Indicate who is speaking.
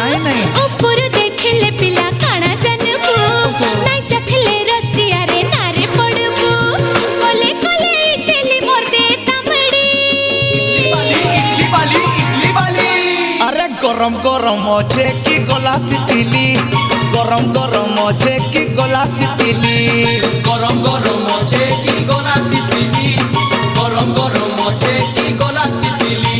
Speaker 1: नहीं नहीं
Speaker 2: ऊपर देखले पिला काना जानबू नहीं चखले रसिया रे नारे पड़बू कोले कोले इडली मोर दे तमड़ी
Speaker 3: इडली वाली
Speaker 1: अरे गरम गरम अछे कि गला सितिली गरम गरम अछे कि गला सितिली
Speaker 3: गरम गरम अछे कि गला सितिली गरम गरम अछे कि गला सितिली